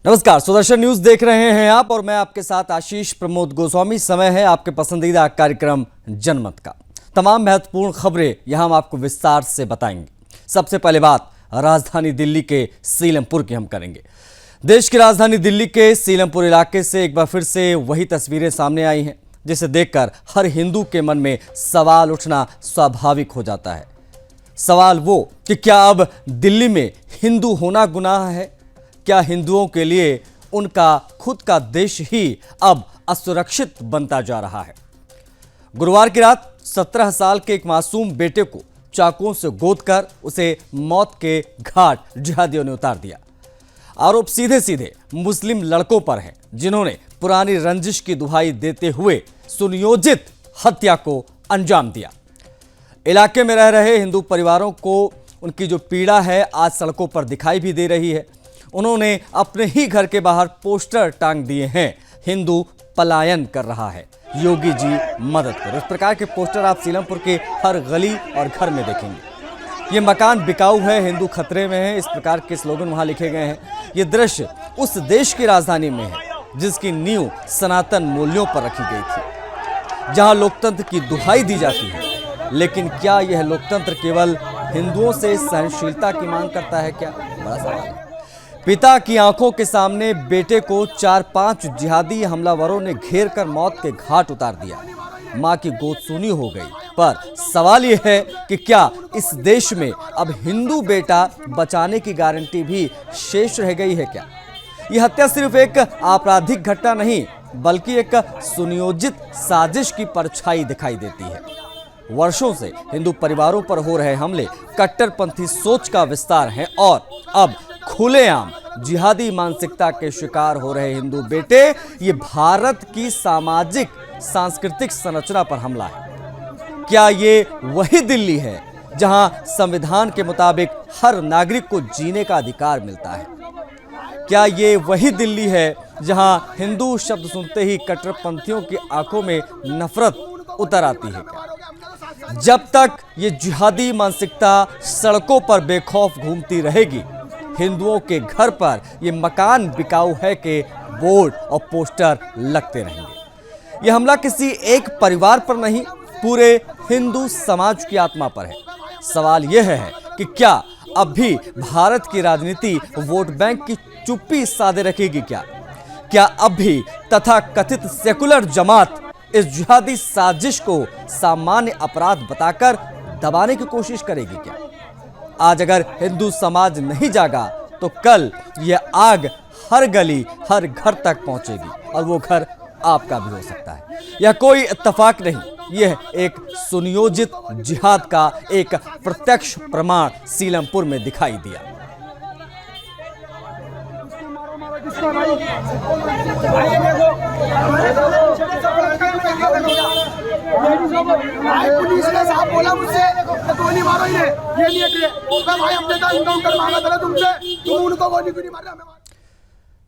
नमस्कार, सुदर्शन न्यूज देख रहे हैं आप और मैं आपके साथ आशीष प्रमोद गोस्वामी। समय है आपके पसंदीदा कार्यक्रम जनमत का। तमाम महत्वपूर्ण खबरें यहां हम आपको विस्तार से बताएंगे। सबसे पहले बात राजधानी दिल्ली के सीलमपुर की हम करेंगे। देश की राजधानी दिल्ली के सीलमपुर इलाके से एक बार फिर से वही तस्वीरें सामने आई हैं जिसे देखकर हर हिंदू के मन में सवाल उठना स्वाभाविक हो जाता है। सवाल वो कि क्या अब दिल्ली में हिंदू होना गुनाह है? क्या हिंदुओं के लिए उनका खुद का देश ही अब असुरक्षित बनता जा रहा है? गुरुवार की रात 17 साल के एक मासूम बेटे को चाकुओं से गोदकर उसे मौत के घाट जिहादियों ने उतार दिया। आरोप सीधे सीधे मुस्लिम लड़कों पर है जिन्होंने पुरानी रंजिश की दुहाई देते हुए सुनियोजित हत्या को अंजाम दिया। इलाके में रह रहे हिंदू परिवारों को उनकी जो पीड़ा है आज सड़कों पर दिखाई भी दे रही है। उन्होंने अपने ही घर के बाहर पोस्टर टांग दिए हैं, हिंदू पलायन कर रहा है, योगी जी मदद करो। इस प्रकार के पोस्टर आप सीलमपुर के हर गली और घर में देखेंगे। ये मकान बिकाऊ है, हिंदू खतरे में है, इस प्रकार के स्लोगन वहां लिखे गए हैं। ये दृश्य उस देश की राजधानी में है जिसकी नींव सनातन मूल्यों पर रखी गई थी, जहां लोकतंत्र की दुहाई दी जाती है। लेकिन क्या यह लोकतंत्र केवल हिंदुओं से सहनशीलता की मांग करता है? क्या बड़ा सवाल है। पिता की आंखों के सामने बेटे को 4-5 जिहादी हमलावरों ने घेर कर मौत के घाट उतार दिया। मां की गोद सूनी हो गई। पर सवाल यह है कि क्या इस देश में अब हिंदू बेटा बचाने की गारंटी भी शेष रह गई है? क्या यह हत्या सिर्फ एक आपराधिक घटना नहीं बल्कि एक सुनियोजित साजिश की परछाई दिखाई देती है? वर्षों से हिंदू परिवारों पर हो रहे हमले कट्टरपंथी सोच का विस्तार है और अब खुलेआम जिहादी मानसिकता के शिकार हो रहे हिंदू बेटे ये भारत की सामाजिक सांस्कृतिक संरचना पर हमला है। क्या ये वही दिल्ली है जहां संविधान के मुताबिक हर नागरिक को जीने का अधिकार मिलता है? क्या ये वही दिल्ली है जहां हिंदू शब्द सुनते ही कट्टरपंथियों की आंखों में नफरत उतर आती है? क्या जब तक ये जिहादी मानसिकता सड़कों पर बेखौफ घूमती रहेगी, हिंदुओं के घर पर ये मकान बिकाऊ है के बोर्ड और पोस्टर लगते रहेंगे। यह हमला किसी एक परिवार पर नहीं, पूरे हिंदू समाज की आत्मा पर है। सवाल यह है कि क्या अब भी भारत की राजनीति वोट बैंक की चुप्पी साधे रखेगी? क्या अब भी तथाकथित सेकुलर जमात इस जिहादी साजिश को सामान्य अपराध बताकर दबाने की कोशिश करेगी? क्या आज अगर हिंदू समाज नहीं जागा तो कल यह आग हर गली हर घर तक पहुंचेगी और वो घर आपका भी हो सकता है। यह कोई इत्तेफाक नहीं, यह एक सुनियोजित जिहाद का एक प्रत्यक्ष प्रमाण सीलमपुर में दिखाई दिया। पुलिस ने साहब बोला मुझसे गोली मारो इन्हें, ये नहीं है भाई, हमने तो एनकाउंटर मांगा था तुमसे, तुम उनको गोली क्यों नहीं मार रहे?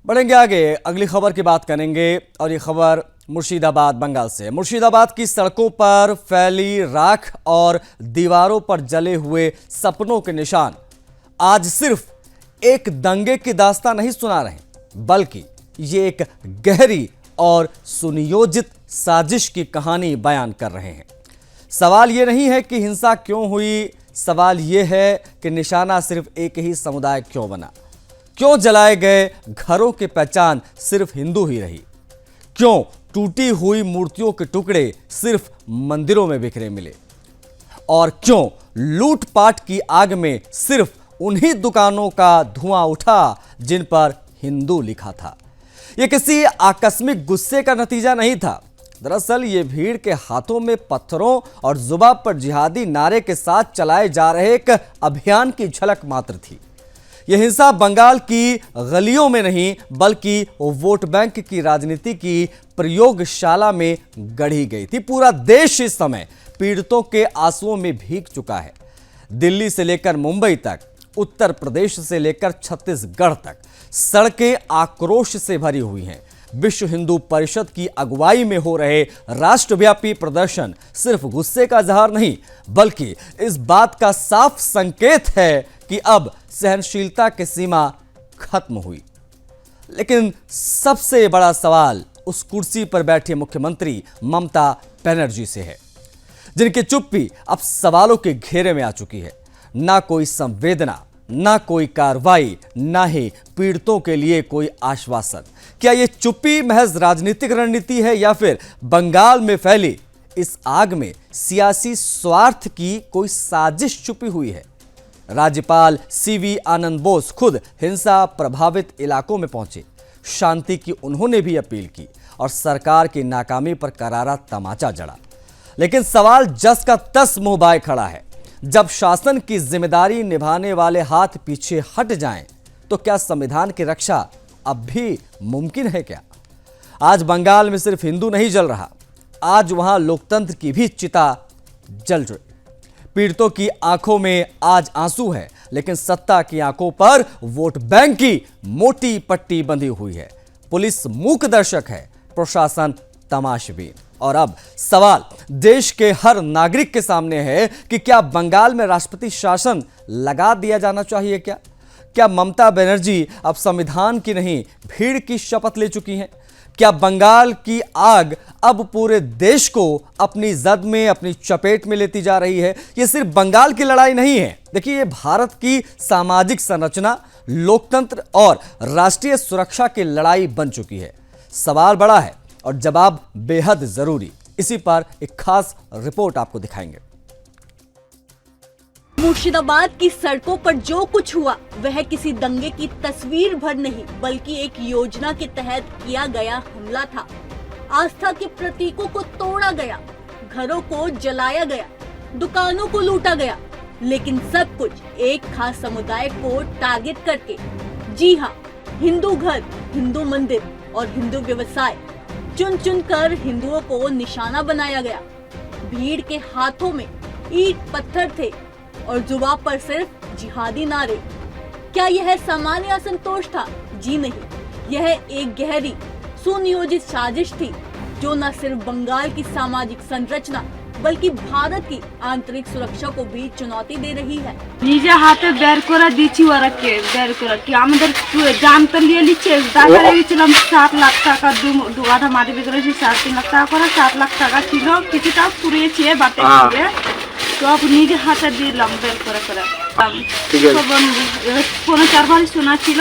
बढ़ेंगे आगे, अगली खबर की बात करेंगे और ये खबर मुर्शिदाबाद बंगाल से। मुर्शिदाबाद की सड़कों पर फैली राख और दीवारों पर जले हुए सपनों के निशान आज सिर्फ एक दंगे की दास्तान नहीं सुना रहे बल्कि ये एक गहरी और सुनियोजित साजिश की कहानी बयान कर रहे हैं। सवाल ये नहीं है कि हिंसा क्यों हुई, सवाल ये है कि निशाना सिर्फ एक ही समुदाय क्यों बना? क्यों जलाए गए घरों की पहचान सिर्फ हिंदू ही रही? क्यों टूटी हुई मूर्तियों के टुकड़े सिर्फ मंदिरों में बिखरे मिले? और क्यों लूटपाट की आग में सिर्फ उन्हीं दुकानों का धुआं उठा जिन पर हिंदू लिखा था? यह किसी आकस्मिक गुस्से का नतीजा नहीं था। दरअसल ये भीड़ के हाथों में पत्थरों और जुबान पर जिहादी नारे के साथ चलाए जा रहे एक अभियान की झलक मात्र थी। यह हिंसा बंगाल की गलियों में नहीं बल्कि वोट बैंक की राजनीति की प्रयोगशाला में गढ़ी गई थी। पूरा देश इस समय पीड़ितों के आंसुओं में भीग चुका है। दिल्ली से लेकर मुंबई तक, उत्तर प्रदेश से लेकर छत्तीसगढ़ तक सड़कें आक्रोश से भरी हुई हैं। विश्व हिंदू परिषद की अगुवाई में हो रहे राष्ट्रव्यापी प्रदर्शन सिर्फ गुस्से का इजहार नहीं बल्कि इस बात का साफ संकेत है कि अब सहनशीलता की सीमा खत्म हुई। लेकिन सबसे बड़ा सवाल उस कुर्सी पर बैठे मुख्यमंत्री ममता बनर्जी से है, जिनकी चुप्पी अब सवालों के घेरे में आ चुकी है। ना कोई संवेदना, ना कोई कार्रवाई, ना ही पीड़ितों के लिए कोई आश्वासन। क्या ये चुप्पी महज राजनीतिक रणनीति है या फिर बंगाल में फैली इस आग में सियासी स्वार्थ की कोई साजिश छुपी हुई है? राज्यपाल सीवी आनंद बोस खुद हिंसा प्रभावित इलाकों में पहुंचे, शांति की उन्होंने भी अपील की और सरकार की नाकामी पर करारा तमाचा जड़ा। लेकिन सवाल जस का तस मुंह बाए खड़ा है। जब शासन की जिम्मेदारी निभाने वाले हाथ पीछे हट जाएं, तो क्या संविधान की रक्षा अब भी मुमकिन है क्या? आज बंगाल में सिर्फ हिंदू नहीं जल रहा, आज वहां लोकतंत्र की भी चिता जल रही। पीड़ितों की आंखों में आज आंसू है, लेकिन सत्ता की आंखों पर वोट बैंक की मोटी पट्टी बंधी हुई है। पुलिस मूक दर्शक है, प्रशासन तमाशबीन। और अब सवाल देश के हर नागरिक के सामने है कि क्या बंगाल में राष्ट्रपति शासन लगा दिया जाना चाहिए क्या? क्या ममता बनर्जी अब संविधान की नहीं, भीड़ की शपथ ले चुकी हैं? क्या बंगाल की आग अब पूरे देश को अपनी जद में, अपनी चपेट में लेती जा रही है? ये सिर्फ बंगाल की लड़ाई नहीं है। देखिए, ये भारत की सामाजिक संरचना, लोकतंत्र और राष्ट्रीय सुरक्षा की लड़ाई बन चुकी है। सवाल बड़ा है और जवाब बेहद जरूरी। इसी पर एक खास रिपोर्ट आपको दिखाएंगे। मुर्शिदाबाद की सड़कों पर जो कुछ हुआ वह किसी दंगे की तस्वीर भर नहीं, बल्कि एक योजना के तहत किया गया हमला था। आस्था के प्रतीकों को तोड़ा गया, घरों को जलाया गया, दुकानों को लूटा गया, लेकिन सब कुछ एक खास समुदाय को टारगेट करके। जी हाँ, हिंदू घर, हिंदू मंदिर और हिंदू व्यवसाय चुन चुन कर हिंदुओं को निशाना बनाया गया। भीड़ के हाथों में ईंट पत्थर थे और जुबान पर सिर्फ जिहादी नारे। क्या यह सामान्य असंतोष था? जी नहीं, यह एक गहरी सुनियोजित साजिश थी जो न सिर्फ बंगाल की सामाजिक संरचना बल्कि भारत की आंतरिक सुरक्षा को भी चुनौती दे रही है। নিজে হাতে বের করে দিচ্ছি ওরাকে, বের করে কি আমাদের জান তো নিয়ে নিচ্ছে। টাকা লেগেছিলাম 7 লাখ টাকা, দু আধা মাটি বিক্রি করেছি 3.5 লাখ টাকা করে। 7 লাখ টাকা ছিল, কিছুটা পুড়িয়েছে বাতে দিয়ে, সব নিজে হাতে দিলাম বের করে করে। কোনো 4 বাড়ি শোনা ছিল,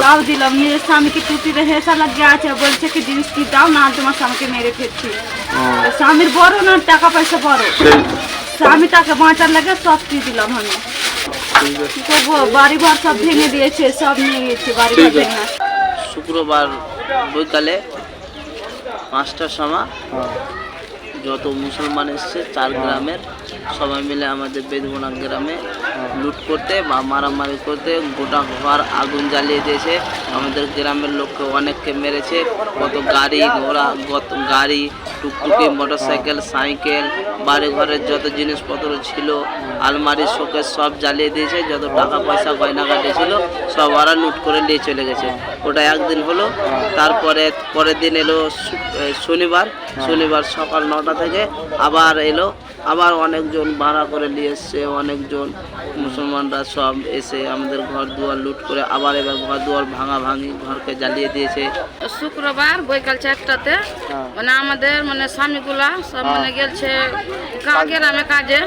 তাও দিলাম। নিজের স্বামীকে টুপিতে হেসা লাগিয়ে আছে, বলছে কি জিনিস কি দাও না, তোমার স্বামীকে মেরে ফেলছি। স্বামীর বড় না টাকা পয়সা বড়, স্বামী তাকে বাঁচার লাগে সব কি দিলাম আমি। বাড়ি ঘর সব ভেঙে দিয়েছে, সব নিয়ে গেছে বাড়ি ঘর ভেঙে। শুক্রবার বৈকালে 5টার সময় যত মুসলমান এসছে 4 গ্রামের সবাই মিলে আমাদের বেদবোনা গ্রামে লুট করতে বা মারামারি করতে গোটা ঘর আগুন জ্বালিয়ে দিয়েছে। আমাদের গ্রামের লোককে অনেককে মেরেছে। কত গাড়ি ঘোড়া, গাড়ি, টুকটুকি, মোটরসাইকেল, সাইকেল, বাড়ি ঘরের যত জিনিসপত্র ছিল, আলমারি, শোকেস সব জ্বালিয়ে দিয়েছে। যত টাকা পয়সা গয়নাগাটি ছিল সব ওরা লুট করে নিয়ে চলে গেছে। ওটা একদিন হলো। তারপরে পরের দিন এলো শনিবার সকাল 9টা থেকে আবার এলো। আবার অনেকজন ভাড়া করে নিয়ে এসছে, অনেকজন মুসলমানরা সব এসে আমাদের ঘর দুয়ার লুট করে আবার এবার ঘর দুয়ার ভাঙি ঘরকে জ্বালিয়ে দিয়েছে। শুক্রবার বৈকাল 4টাতে মানে আমাদের মানে স্বামীগুলা সব মানে গেছে গ্রামে কাজে।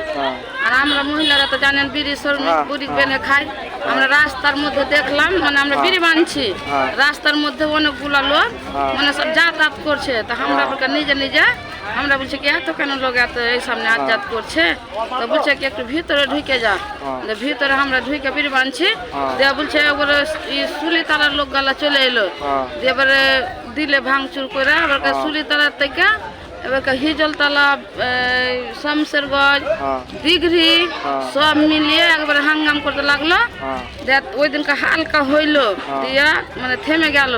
আর আমরা মহিলারা তো জানেন বিড়ি বুড়ি বেনে খাই। আমরা রাস্তার মধ্যে দেখলাম, মানে আমরা বিড়ি বানছি, রাস্তার মধ্যে অনেকগুলা লোক মানে সব যাতায়াত করছে। তা আমরা নিজে আমরা বলছি কি এত কেন লোক এত এই সামনে আজাদ করছে? তো বলছে কি একটু ভিতরে ঢুকে যা। ভিতরে আমরা ঢুকে বিড়ি বানছি, দিয়ে বলছে এবারে সুলিতালার লোক গালা চলে এলো, দিয়ে এবারে দিলে ভাঙচুর করে। এবার সুলিতালার থেকে এবার হিজলতলা, শামশেরগঞ্জ, দিঘরি সব মিলিয়ে একবারে হাঙ্গাম করতে লাগলো। ওই দিনকে হালকা হইলো, দিয়া মানে থেমে গেল।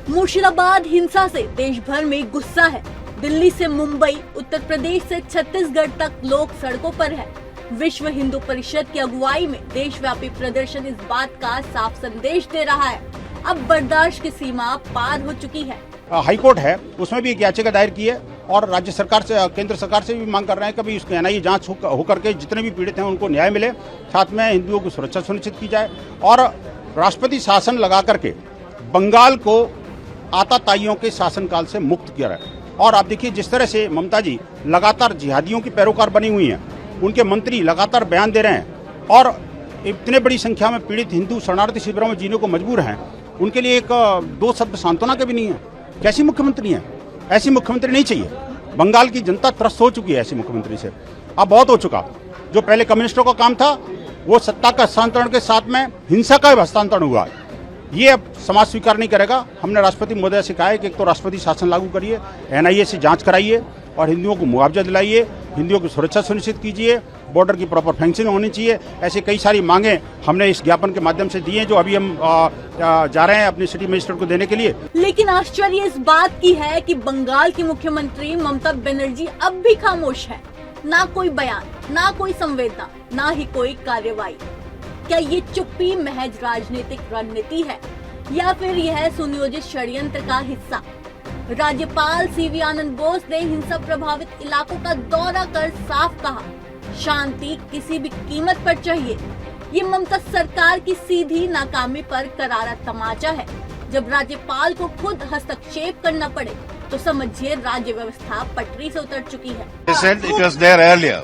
मुर्शिदाबाद हिंसा से देश भर में गुस्सा है। दिल्ली से मुंबई, उत्तर प्रदेश से छत्तीसगढ़ तक लोग सड़कों पर है। विश्व हिंदू परिषद की अगुवाई में देशव्यापी प्रदर्शन इस बात का साफ संदेश दे रहा है, अब बर्दाश्त की सीमा पार हो चुकी है। हाईकोर्ट है, उसमें भी एक याचिका दायर की है और राज्य सरकार से, केंद्र सरकार से भी मांग कर रहे हैं कि उसकी NIA जांच होकर के जितने भी पीड़ित हैं उनको न्याय मिले, साथ में हिंदुओं की सुरक्षा सुनिश्चित की जाए और राष्ट्रपति शासन लगा करके बंगाल को आताताइयों के शासनकाल से मुक्त किया है। और आप देखिए जिस तरह से ममता जी लगातार जिहादियों की पैरोकार बनी हुई हैं, उनके मंत्री लगातार बयान दे रहे हैं और इतने बड़ी संख्या में पीड़ित हिंदू शरणार्थी शिविरों में जीने को मजबूर हैं, उनके लिए एक दो शब्द सांत्वना के भी नहीं है। कैसी मुख्यमंत्री हैं? ऐसी मुख्यमंत्री नहीं चाहिए। बंगाल की जनता त्रस्त हो चुकी है ऐसी मुख्यमंत्री से, अब बहुत हो चुका। जो पहले कम्युनिस्टों का काम था वो सत्ता का हस्तांतरण के साथ में हिंसा का हस्तांतरण हुआ, ये अब समाज स्वीकार नहीं करेगा। हमने राष्ट्रपति महोदय से कहा है कि एक तो राष्ट्रपति शासन लागू करिए, NIA से जांच कराइए और हिंदुओं को मुआवजा दिलाइए, हिंदुओं की सुरक्षा सुनिश्चित कीजिए, बॉर्डर की प्रॉपर फेंसिंग होनी चाहिए। ऐसे कई सारी मांगे हमने इस ज्ञापन के माध्यम से दी हैं, जो अभी हम जा रहे हैं अपने सिटी मजिस्ट्रेट को देने के लिए। लेकिन आश्चर्य इस बात की है कि बंगाल की मुख्यमंत्री ममता बनर्जी अब भी खामोश है। ना कोई बयान, ना कोई संवेदना, ना ही कोई कार्रवाई। क्या ये चुप्पी महज राजनीतिक रणनीति है या फिर यह सुनियोजित षड्यंत्र का हिस्सा? राज्यपाल CV आनंद बोस ने हिंसा प्रभावित इलाकों का दौरा कर साफ कहा, शांति किसी भी कीमत पर चाहिए। ये ममता सरकार की सीधी नाकामी पर करारा तमाचा है। जब राज्यपाल को खुद हस्तक्षेप करना पड़े तो समझिए राज्य व्यवस्था पटरी से उतर चुकी है। They said it was there earlier.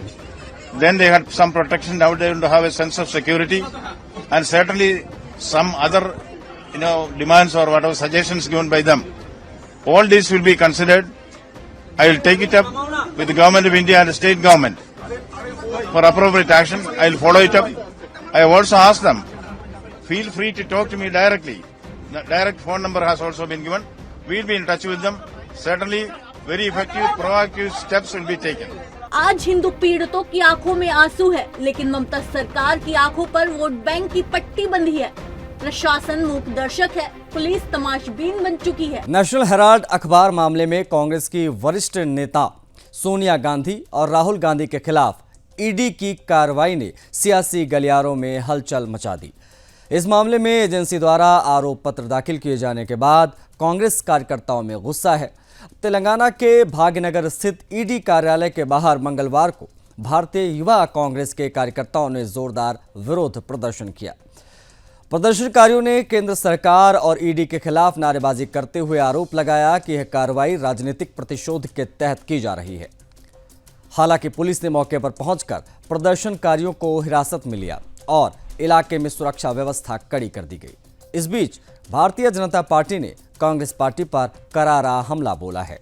Then they had some protection. Now they want to have a sense of security, and certainly some other, demands or whatever suggestions given by them. All this will be considered. I will take it up with the government of India and the state government for appropriate action. I will follow it up. I have also asked them, feel free to talk to me directly. The direct phone number has also been given. We will be in touch with them. Certainly, very effective, proactive steps will be taken. आज हिंदू पीड़ितों की आंखों में आंसू है, लेकिन ममता सरकार की आंखों पर वोट बैंक की पट्टी बंधी है। प्रशासन मूक दर्शक है, पुलिस तमाशबीन बन चुकी है। नेशनल हेराल्ड अखबार मामले में कांग्रेस की वरिष्ठ नेता सोनिया गांधी और राहुल गांधी के खिलाफ ईडी की कार्रवाई ने सियासी गलियारों में हलचल मचा दी। इस मामले में एजेंसी द्वारा आरोप पत्र दाखिल किए जाने के बाद कांग्रेस कार्यकर्ताओं में गुस्सा है। तेलंगाना के भाग्यनगर स्थित ईडी कार्यालय के बाहर मंगलवार को भारतीय युवा कांग्रेस के कार्यकर्ताओं ने जोरदार विरोध प्रदर्शन किया। प्रदर्शनकारियों ने केंद्र सरकार और ईडी के खिलाफ नारेबाजी करते हुए आरोप लगाया कि यह कार्रवाई राजनीतिक प्रतिशोध के तहत की जा रही है। हालांकि पुलिस ने मौके पर पहुंचकर प्रदर्शनकारियों को हिरासत में लिया और इलाके में सुरक्षा व्यवस्था कड़ी कर दी गई। इस बीच भारतीय जनता पार्टी ने कांग्रेस पार्टी पर करारा हमला बोला है।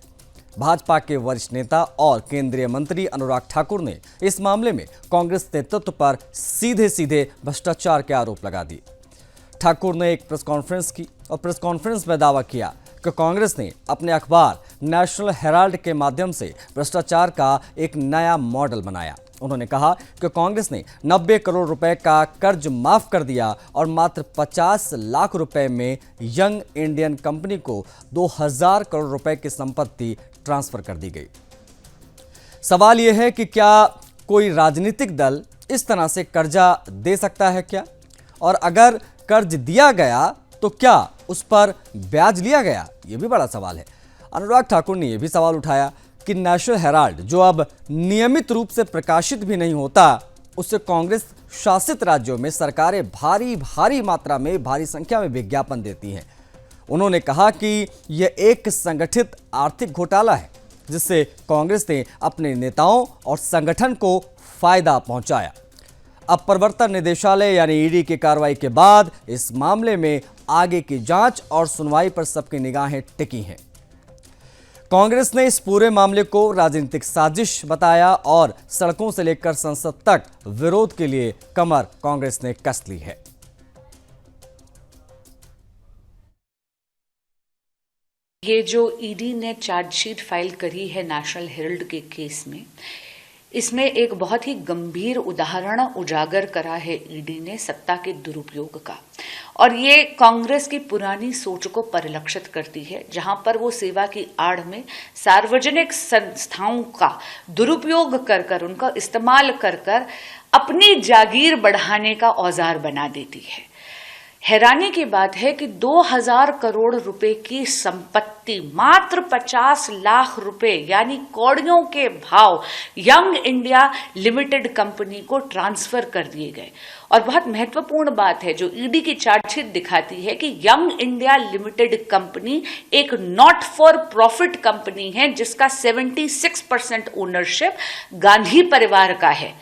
भाजपा के वरिष्ठ नेता और केंद्रीय मंत्री अनुराग ठाकुर ने इस मामले में कांग्रेस नेतृत्व पर सीधे सीधे भ्रष्टाचार के आरोप लगा दिए। ठाकुर ने एक प्रेस कॉन्फ्रेंस की और प्रेस कॉन्फ्रेंस में दावा किया कि कांग्रेस ने अपने अखबार नेशनल हेराल्ड के माध्यम से भ्रष्टाचार का एक नया मॉडल बनाया। उन्होंने कहा कि कांग्रेस ने 90 करोड़ रुपए का कर्ज माफ कर दिया और मात्र 50 लाख रुपए में यंग इंडियन कंपनी को 2000 करोड़ रुपए की संपत्ति ट्रांसफर कर दी गई। सवाल यह है कि क्या कोई राजनीतिक दल इस तरह से कर्जा दे सकता है क्या? और अगर कर्ज दिया गया तो क्या उस पर ब्याज लिया गया? ये भी बड़ा सवाल है। अनुराग ठाकुर ने यह भी सवाल उठाया कि नेशनल हेराल्ड जो अब नियमित रूप से प्रकाशित भी नहीं होता, उससे कांग्रेस शासित राज्यों में सरकारें भारी मात्रा में भारी संख्या में विज्ञापन देती हैं। उन्होंने कहा कि यह एक संगठित आर्थिक घोटाला है जिससे कांग्रेस ने अपने नेताओं और संगठन को फायदा पहुंचाया। अब प्रवर्तन निदेशालय यानी ईडी की कार्रवाई के बाद इस मामले में आगे की जांच और सुनवाई पर सबकी निगाहें टिकी हैं। कांग्रेस ने इस पूरे मामले को राजनीतिक साजिश बताया और सड़कों से लेकर संसद तक विरोध के लिए कमर कांग्रेस ने कस ली है। ये जो ईडी ने चार्जशीट फाइल करी है नेशनल हेराल्ड के केस में, इसमें एक बहुत ही गंभीर उदाहरण उजागर करा है ईडी ने सत्ता के दुरुपयोग का। और ये कांग्रेस की पुरानी सोच को परिलक्षित करती है, जहां पर वो सेवा की आड़ में सार्वजनिक संस्थाओं का दुरुपयोग कर कर उनका इस्तेमाल कर कर अपनी जागीर बढ़ाने का औजार बना देती है। हैरानी की बात है कि 2000 करोड़ रुपए की संपत्ति मात्र 50 लाख रुपए यानी कौड़ियों के भाव यंग इंडिया लिमिटेड कंपनी को ट्रांसफर कर दिए गए। और बहुत महत्वपूर्ण बात है जो ईडी की चार्जशीट दिखाती है कि यंग इंडिया लिमिटेड कंपनी एक नॉट फॉर प्रॉफिट कंपनी है जिसका 76% ओनरशिप गांधी परिवार का है।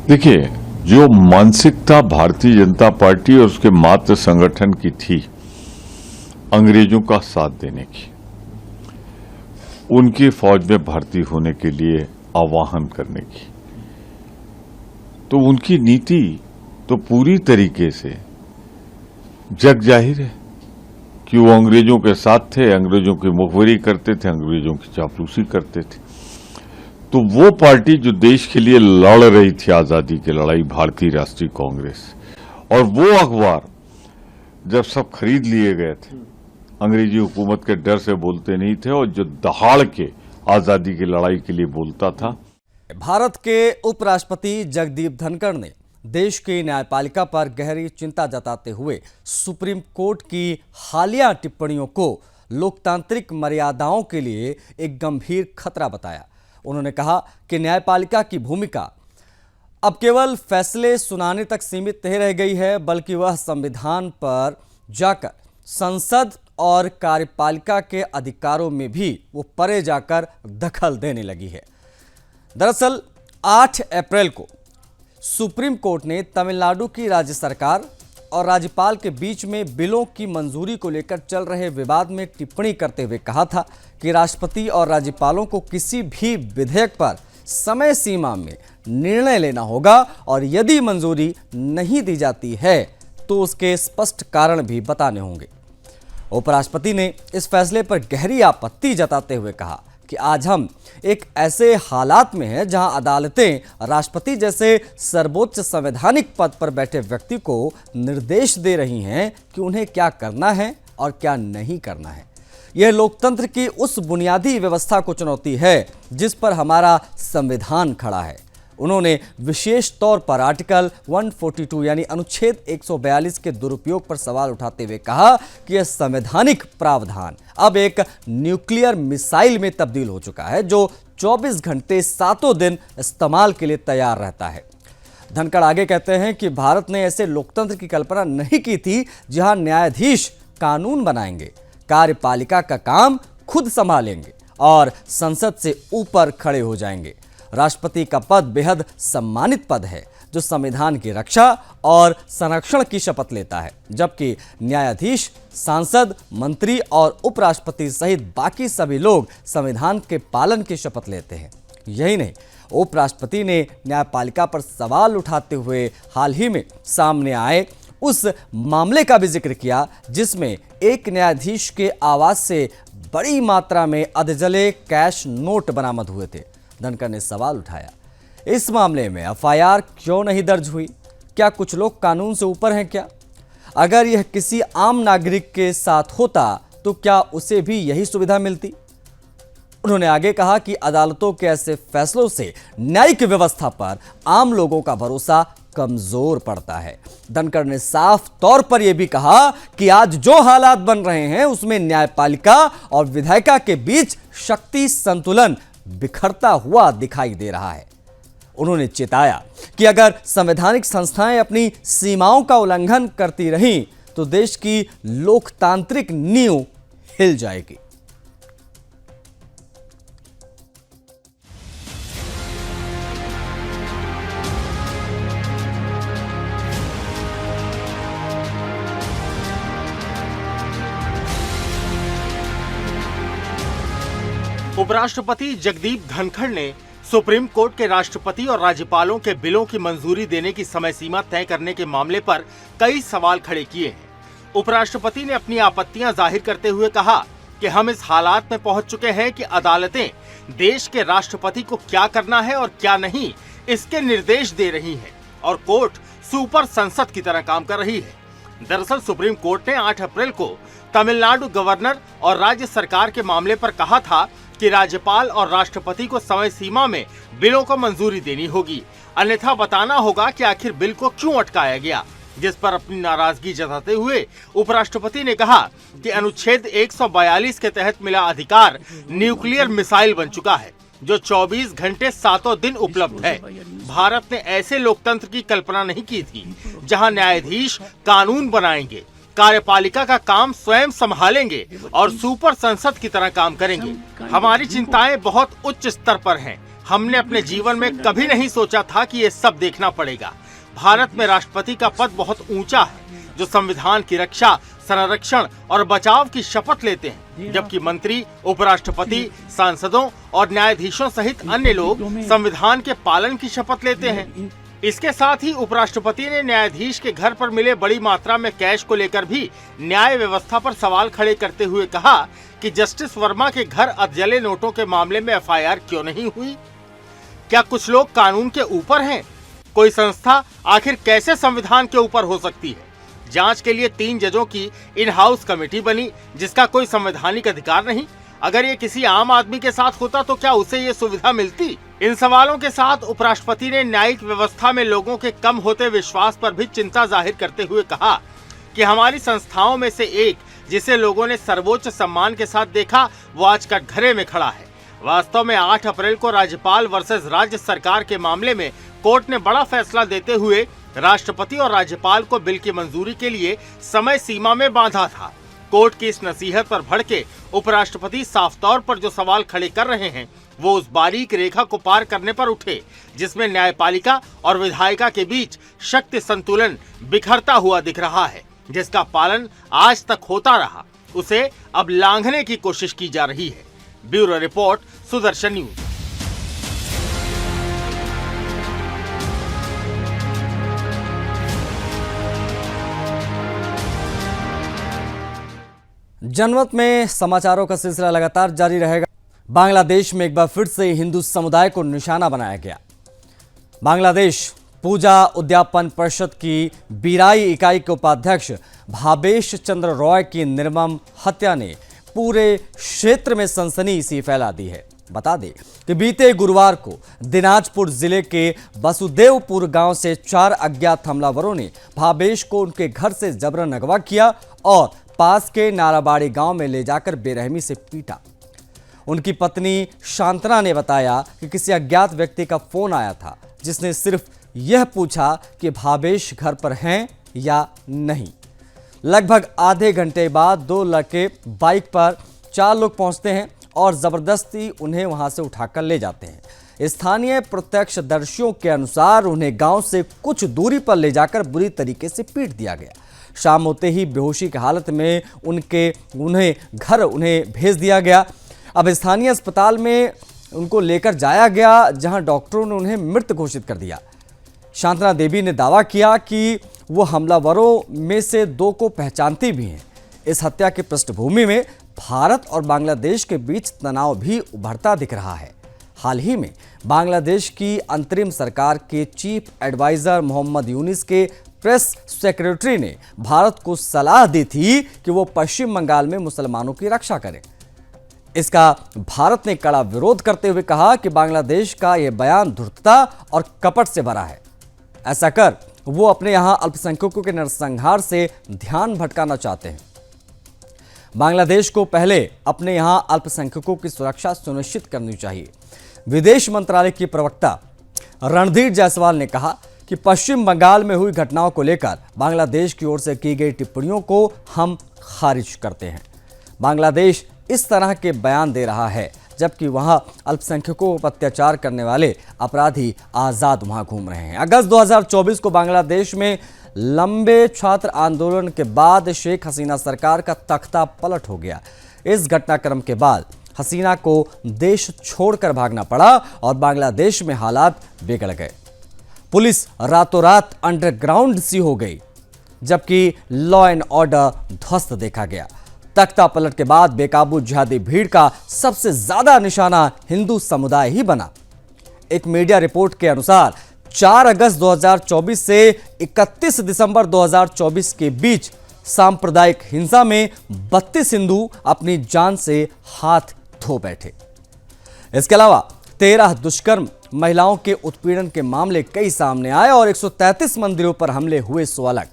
देखिए, जो मानसिकता भारतीय जनता पार्टी और उसके मातृ संगठन की थी अंग्रेजों का साथ देने की, उनकी फौज में भर्ती होने के लिए आह्वान करने की, तो उनकी नीति तो पूरी तरीके से जग जाहिर है कि वो अंग्रेजों के साथ थे, अंग्रेजों की मुखबिरी करते थे, अंग्रेजों की चापलूसी करते थे। तो वो पार्टी जो देश के लिए लड़ रही थी आजादी की लड़ाई, भारतीय राष्ट्रीय कांग्रेस, और वो अखबार जब सब खरीद लिए गए थे, अंग्रेजी हुकूमत के डर से बोलते नहीं थे और जो दहाड़ के आजादी की लड़ाई के लिए बोलता था। भारत के उपराष्ट्रपति जगदीप धनखड़ ने देश की न्यायपालिका पर गहरी चिंता जताते हुए सुप्रीम कोर्ट की हालिया टिप्पणियों को लोकतांत्रिक मर्यादाओं के लिए एक गंभीर खतरा बताया। उन्होंने कहा कि न्यायपालिका की भूमिका अब केवल फैसले सुनाने तक सीमित नहीं रह गई है, बल्कि वह संविधान पर जाकर संसद और कार्यपालिका के अधिकारों में भी वो परे जाकर दखल देने लगी है। दरअसल 8 अप्रैल को सुप्रीम कोर्ट ने तमिलनाडु की राज्य सरकार और राज्यपाल के बीच में बिलों की मंजूरी को लेकर चल रहे विवाद में टिप्पणी करते हुए कहा था कि राष्ट्रपति और राज्यपालों को किसी भी विधेयक पर समय सीमा में निर्णय लेना होगा और यदि मंजूरी नहीं दी जाती है तो उसके स्पष्ट कारण भी बताने होंगे। उपराष्ट्रपति ने इस फैसले पर गहरी आपत्ति जताते हुए कहा कि आज हम एक ऐसे हालात में हैं जहां अदालतें राष्ट्रपति जैसे सर्वोच्च संवैधानिक पद पर बैठे व्यक्ति को निर्देश दे रही हैं कि उन्हें क्या करना है और क्या नहीं करना है। यह लोकतंत्र की उस बुनियादी व्यवस्था को चुनौती है जिस पर हमारा संविधान खड़ा है। उन्होंने विशेष तौर पर आर्टिकल 142 यानी अनुच्छेद 142 के दुरुपयोग पर सवाल उठाते हुए कहा कि यह संवैधानिक प्रावधान अब एक न्यूक्लियर मिसाइल में तब्दील हो चुका है जो 24 घंटे 7 दिन इस्तेमाल के लिए तैयार रहता है। धनखड़ आगे कहते हैं कि भारत ने ऐसे लोकतंत्र की कल्पना नहीं की थी जहां न्यायाधीश कानून बनाएंगे, कार्यपालिका का काम खुद संभालेंगे और संसद से ऊपर खड़े हो जाएंगे। राष्ट्रपति का पद बेहद सम्मानित पद है जो संविधान की रक्षा और संरक्षण की शपथ लेता है, जबकि न्यायाधीश, सांसद, मंत्री और उपराष्ट्रपति सहित बाकी सभी लोग संविधान के पालन की शपथ लेते हैं। यही नहीं, उपराष्ट्रपति ने न्यायपालिका पर सवाल उठाते हुए हाल ही में सामने आए उस मामले का भी जिक्र किया जिसमें एक न्यायाधीश के आवास से बड़ी मात्रा में अधजले कैश नोट बरामद हुए थे। धनखड़ ने सवाल उठाया, इस मामले में एफआईआर क्यों नहीं दर्ज हुई? क्या कुछ लोग कानून से ऊपर हैं क्या? अगर यह किसी आम नागरिक के साथ होता तो क्या उसे भी यही सुविधा मिलती? उन्होंने आगे कहा कि अदालतों के ऐसे फैसलों से न्यायिक व्यवस्था पर आम लोगों का भरोसा कमजोर पड़ता है। धनखड़ ने साफ तौर पर यह भी कहा कि आज जो हालात बन रहे हैं उसमें न्यायपालिका और विधायिका के बीच शक्ति संतुलन बिखरता हुआ दिखाई दे रहा है। उन्होंने चेताया कि अगर संवैधानिक संस्थाएं अपनी सीमाओं का उल्लंघन करती रहीं तो देश की लोकतांत्रिक नींव हिल जाएगी। उपराष्ट्रपति जगदीप धनखड़ ने सुप्रीम कोर्ट के राष्ट्रपति और राज्यपालों के बिलों की मंजूरी देने की समय सीमा तय करने के मामले पर कई सवाल खड़े किए हैं। उपराष्ट्रपति ने अपनी आपत्तियां जाहिर करते हुए कहा कि हम इस हालात में पहुंच चुके हैं कि अदालतें देश के राष्ट्रपति को क्या करना है और क्या नहीं इसके निर्देश दे रही हैं और कोर्ट सुपर संसद की तरह काम कर रही है। दरअसल सुप्रीम कोर्ट ने 8 अप्रैल को तमिलनाडु गवर्नर और राज्य सरकार के मामले पर कहा था कि राज्यपाल और राष्ट्रपति को समय सीमा में बिलों को मंजूरी देनी होगी, अन्यथा बताना होगा कि आखिर बिल को क्यों अटकाया गया। जिस पर अपनी नाराजगी जताते हुए उपराष्ट्रपति ने कहा कि अनुच्छेद 142 के तहत मिला अधिकार न्यूक्लियर मिसाइल बन चुका है, जो 24 घंटे 7 दिन उपलब्ध है। भारत ने ऐसे लोकतंत्र की कल्पना नहीं की थी जहां न्यायाधीश कानून बनाएंगे, कार्यपालिका का काम स्वयं संभालेंगे और सुपर संसद की तरह काम करेंगे। हमारी चिंताएं बहुत उच्च स्तर पर हैं। हमने अपने जीवन में कभी नहीं सोचा था कि ये सब देखना पड़ेगा। भारत में राष्ट्रपति का पद बहुत ऊंचा है, जो संविधान की रक्षा, संरक्षण और बचाव की शपथ लेते हैं, जबकि मंत्री, उपराष्ट्रपति, सांसदों और न्यायाधीशों सहित अन्य लोग संविधान के पालन की शपथ लेते हैं। इसके साथ ही उपराष्ट्रपति ने न्यायाधीश के घर पर मिले बड़ी मात्रा में कैश को लेकर भी न्याय व्यवस्था पर सवाल खड़े करते हुए कहा कि जस्टिस वर्मा के घर अधजले नोटों के मामले में एफआईआर क्यों नहीं हुई? क्या कुछ लोग कानून के ऊपर हैं? कोई संस्था आखिर कैसे संविधान के ऊपर हो सकती है? जांच के लिए 3 जजों की इन हाउस कमेटी बनी, जिसका कोई संवैधानिक अधिकार नहीं। अगर ये किसी आम आदमी के साथ होता तो क्या उसे ये सुविधा मिलती? इन सवालों के साथ उपराष्ट्रपति ने न्यायिक व्यवस्था में लोगों के कम होते विश्वास पर भी चिंता जाहिर करते हुए कहा कि हमारी संस्थाओं में से एक, जिसे लोगों ने सर्वोच्च सम्मान के साथ देखा, वो आज कटघरे में खड़ा है। वास्तव में 8 अप्रैल को राज्यपाल वर्सेस राज्य सरकार के मामले में कोर्ट ने बड़ा फैसला देते हुए राष्ट्रपति और राज्यपाल को बिल की मंजूरी के लिए समय सीमा में बांधा था। कोर्ट की इस नसीहत पर भड़के उपराष्ट्रपति साफ तौर पर जो सवाल खड़े कर रहे हैं, वो उस बारीक रेखा को पार करने पर उठे जिसमें न्यायपालिका और विधायिका के बीच शक्ति संतुलन बिखरता हुआ दिख रहा है, जिसका पालन आज तक होता रहा, उसे अब लांघने की कोशिश की जा रही है। Bureau report, Sudarshan news. जनमत में समाचारों का सिलसिला लगातार जारी रहेगा। बांग्लादेश में एक बार फिर से हिंदू समुदाय को निशाना बनाया गया। बांग्लादेश पूजा उद्यापन परिषद की बीराई इकाई के उपाध्यक्ष भावेश चंद्र रॉय की निर्मम हत्या ने पूरे क्षेत्र में सनसनी सी फैला दी है। बता दें कि बीते गुरुवार को दिनाजपुर जिले के वसुदेवपुर गांव से 4 अज्ञात हमलावरों ने भावेश को उनके घर से जबरन अगवा किया और पास के नाराबाड़ी गांव में ले जाकर बेरहमी से पीटा। उनकी पत्नी शांतना ने बताया कि किसी अज्ञात व्यक्ति का फोन आया था, जिसने सिर्फ यह पूछा कि भावेश घर पर हैं या नहीं। लगभग आधे घंटे बाद 2 लड़के बाइक पर 4 लोग पहुंचते हैं और जबरदस्ती उन्हें वहां से उठाकर ले जाते हैं। स्थानीय प्रत्यक्षदर्शियों के अनुसार उन्हें गांव से कुछ दूरी पर ले जाकर बुरी तरीके से पीट दिया गया। शाम होते ही बेहोशी की हालत में उन्हें भेज दिया गया। अब स्थानीय अस्पताल में उनको लेकर जाया गया, जहां डॉक्टरों ने उन्हें मृत घोषित कर दिया। शांतना देवी ने दावा किया कि वो हमलावरों में से 2 को पहचानती भी हैं। इस हत्या की पृष्ठभूमि में भारत और बांग्लादेश के बीच तनाव भी उभरता दिख रहा है। हाल ही में बांग्लादेश की अंतरिम सरकार के चीफ एडवाइजर मोहम्मद यूनिस के प्रेस सेक्रेटरी ने भारत को सलाह दी थी कि वो पश्चिम बंगाल में मुसलमानों की रक्षा करें। इसका भारत ने कड़ा विरोध करते हुए कहा कि बांग्लादेश का यह बयान धूर्तता और कपट से भरा है। ऐसा कर वो अपने यहां अल्पसंख्यकों के नरसंहार से ध्यान भटकाना चाहते हैं। बांग्लादेश को पहले अपने यहां अल्पसंख्यकों की सुरक्षा सुनिश्चित करनी चाहिए। विदेश मंत्रालय की प्रवक्ता रणधीर जायसवाल ने कहा कि पश्चिम बंगाल में हुई घटनाओं को लेकर बांग्लादेश की ओर से की गई टिप्पणियों को हम खारिज करते हैं। बांग्लादेश इस तरह के बयान दे रहा है जबकि वहां अल्पसंख्यकों पर अत्याचार करने वाले अपराधी आजाद वहां घूम रहे हैं। अगस्त 2024 को बांग्लादेश में लंबे छात्र आंदोलन के बाद शेख हसीना सरकार का तख्ता पलट हो गया। इस घटनाक्रम के बाद हसीना को देश छोड़कर भागना पड़ा और बांग्लादेश में हालात बिगड़ गए। पुलिस रातों रात अंडरग्राउंड सी हो गई, जबकि लॉ एंड ऑर्डर ध्वस्त देखा गया। तख्ता पलट के बाद बेकाबू जिहादी भीड़ का सबसे ज्यादा निशाना हिंदू समुदाय ही बना। एक मीडिया रिपोर्ट के अनुसार 4 अगस्त 2024 से 31 दिसंबर 2024 के बीच सांप्रदायिक हिंसा में 32 हिंदू अपनी जान से हाथ धो बैठे। इसके अलावा 13 दुष्कर्म, महिलाओं के उत्पीड़न के मामले कई सामने आए और 133 मंदिरों पर हमले हुए सो अलग।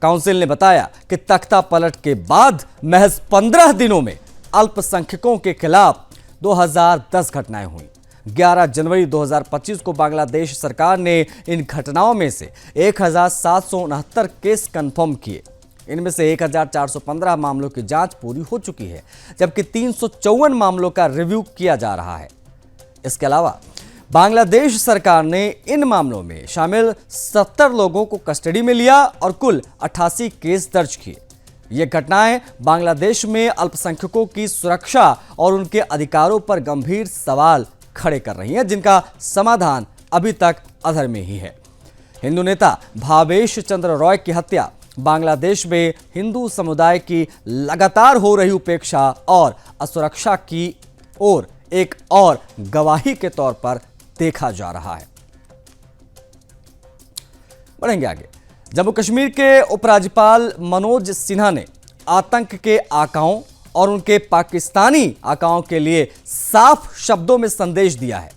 काउंसिल ने बताया कि तख्ता पलट के बाद महज 15 दिनों में अल्पसंख्यकों के खिलाफ 2010 घटनाएं हुई। 11 जनवरी 2025 को बांग्लादेश सरकार ने इन घटनाओं में से 1769 केस कंफर्म किए। इनमें से 1415 मामलों की जांच पूरी हो चुकी है, जबकि 354 मामलों का रिव्यू किया जा रहा है। इसके अलावा बांग्लादेश सरकार ने इन मामलों में शामिल 70 लोगों को कस्टडी में लिया और कुल 88 केस दर्ज किए। ये घटनाएं बांग्लादेश में अल्पसंख्यकों की सुरक्षा और उनके अधिकारों पर गंभीर सवाल खड़े कर रही हैं, जिनका समाधान अभी तक अधर में ही है। हिंदू नेता भावेश चंद्र रॉय की हत्या बांग्लादेश में हिंदू समुदाय की लगातार हो रही उपेक्षा और असुरक्षा की ओर एक और गवाही के तौर पर देखा जा रहा है। बढ़ेंगे आगे। जम्मू कश्मीर के उपराज्यपाल मनोज सिन्हा ने आतंक के आकाओं और उनके पाकिस्तानी आकाओं के लिए साफ शब्दों में संदेश दिया है।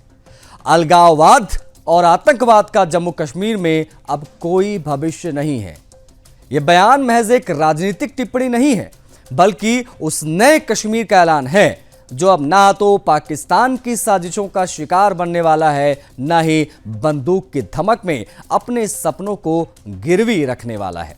अलगाववाद और आतंकवाद का जम्मू कश्मीर में अब कोई भविष्य नहीं है। यह बयान महज एक राजनीतिक टिप्पणी नहीं है, बल्कि उस नए कश्मीर का ऐलान है जो अब ना तो पाकिस्तान की साजिशों का शिकार बनने वाला है, ना ही बंदूक की धमक में अपने सपनों को गिरवी रखने वाला है।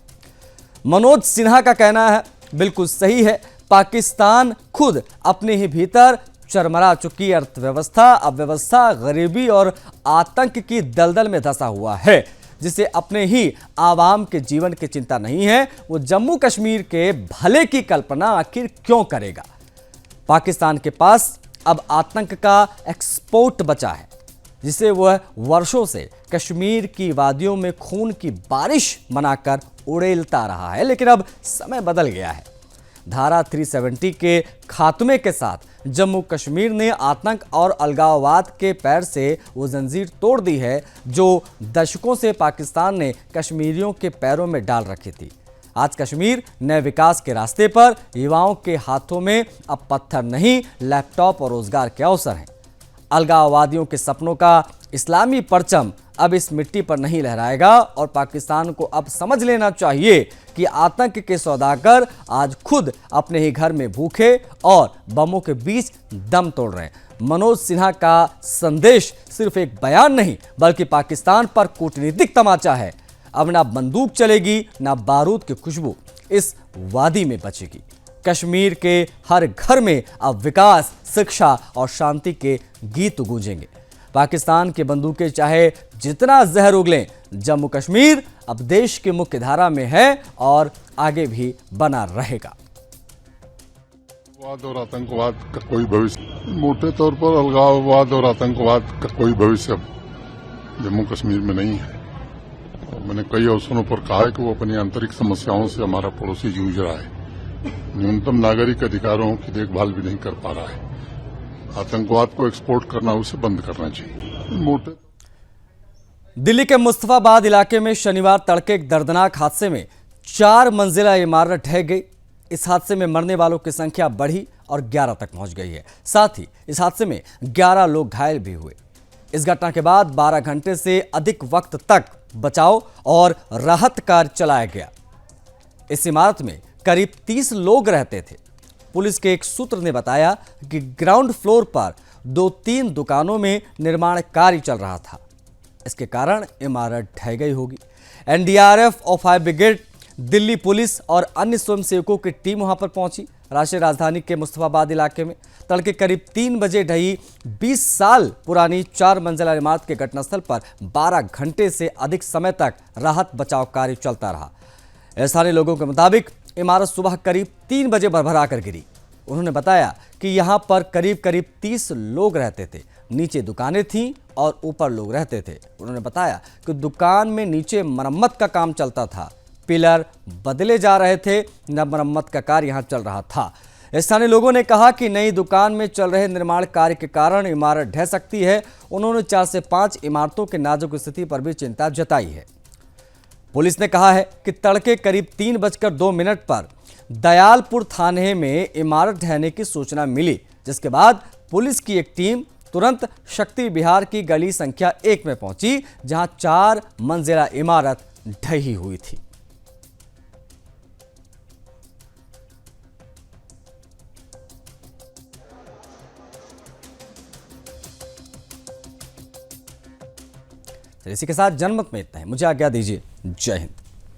मनोज सिन्हा का कहना है बिल्कुल सही है। पाकिस्तान खुद अपने ही भीतर चरमरा चुकी अर्थव्यवस्था, अव्यवस्था, गरीबी और आतंक की दलदल में धंसा हुआ है, जिसे अपने ही आवाम के जीवन की चिंता नहीं है। वो जम्मू कश्मीर के भले की कल्पना आखिर क्यों करेगा? पाकिस्तान के पास अब आतंक का एक्सपोर्ट बचा है, जिसे वह वर्षों से कश्मीर की वादियों में खून की बारिश बनाकर उड़ेलता रहा है। लेकिन अब समय बदल गया है। धारा 370 के खात्मे के साथ जम्मू कश्मीर ने आतंक और अलगाववाद के पैर से वो जंजीर तोड़ दी है जो दशकों से पाकिस्तान ने कश्मीरियों के पैरों में डाल रखी थी। आज कश्मीर नए विकास के रास्ते पर, युवाओं के हाथों में अब पत्थर नहीं, लैपटॉप और रोजगार के अवसर हैं। अलगाववादियों के सपनों का इस्लामी परचम अब इस मिट्टी पर नहीं लहराएगा और पाकिस्तान को अब समझ लेना चाहिए कि आतंक के सौदागर आज खुद अपने ही घर में भूखे और बमों के बीच दम तोड़ रहे हैं। मनोज सिन्हा का संदेश सिर्फ एक बयान नहीं, बल्कि पाकिस्तान पर कूटनीतिक तमाचा है। अब ना बंदूक चलेगी, ना बारूद की खुशबू इस वादी में बचेगी। कश्मीर के हर घर में अब विकास, शिक्षा और शांति के गीत गूंजेंगे। पाकिस्तान की बंदूकें चाहे जितना जहर उगलें, जम्मू कश्मीर अब देश की मुख्य धारा में है और आगे भी बना रहेगा। और आतंकवाद का कोई भविष्य, मोटे तौर पर अलगाववाद और आतंकवाद का कोई भविष्य जम्मू कश्मीर में नहीं है। और मैंने कई अवसरों पर कहा है कि वो अपनी आंतरिक समस्याओं से हमारा पड़ोसी जूझ रहा है। न्यूनतम नागरिक अधिकारों की देखभाल भी नहीं कर पा रहा है। आतंकवाद को एक्सपोर्ट करना, उसे बंद करना चाहिए। मोटे दिल्ली के मुस्तफाबाद इलाके में शनिवार तड़के एक दर्दनाक हादसे में 4 मंजिला इमारत ढह गई। इस हादसे में मरने वालों की संख्या बढ़ी और 11 तक पहुंच गई है। साथ ही इस हादसे में 11 लोग घायल भी हुए। इस घटना के बाद 12 घंटे से अधिक वक्त तक बचाव और राहत कार्य चलाया गया। इस इमारत में करीब 30 लोग रहते थे। पुलिस के एक सूत्र ने बताया कि ग्राउंड फ्लोर पर 2-3 दुकानों में निर्माण कार्य चल रहा था। इसके कारण इमारत ढह गई होगी। एनडीआरएफ और फायर ब्रिगेड, दिल्ली पुलिस और अन्य स्वयंसेवकों की टीम वहां पर पहुंची। राष्ट्रीय राजधानी के मुस्तफाबाद इलाके में तड़के करीब 3 बजे ढही 20 साल पुरानी 4 मंजिला इमारत के घटनास्थल पर 12 घंटे से अधिक समय तक राहत बचाव कार्य चलता रहा। स्थानीय लोगों के मुताबिक इमारत सुबह करीब 3 बजे भरभरा कर गिरी। उन्होंने बताया कि यहां पर करीब 30 लोग रहते थे। नीचे दुकानें थीं और ऊपर लोग रहते थे। उन्होंने बताया कि दुकान में नीचे मरम्मत का काम चलता था। पिलर बदले जा रहे थे, मरम्मत का कार्य यहां चल रहा था। स्थानीय लोगों ने कहा कि नई दुकान में चल रहे निर्माण कार्य के कारण इमारत ढह सकती है। उन्होंने 4 से 5 इमारतों के नाजुक स्थिति पर भी चिंता जताई है। पुलिस ने कहा है कि तड़के करीब 3:02 पर दयालपुर थाने में इमारत ढहने की सूचना मिली, जिसके बाद पुलिस की एक टीम तुरंत शक्ति विहार की गली संख्या 1 में पहुंची, जहां 4 मंजिला इमारत ढही हुई थी। इसी के साथ जनमत में इतना है, मुझे आज्ञा दीजिए। जय हिंद।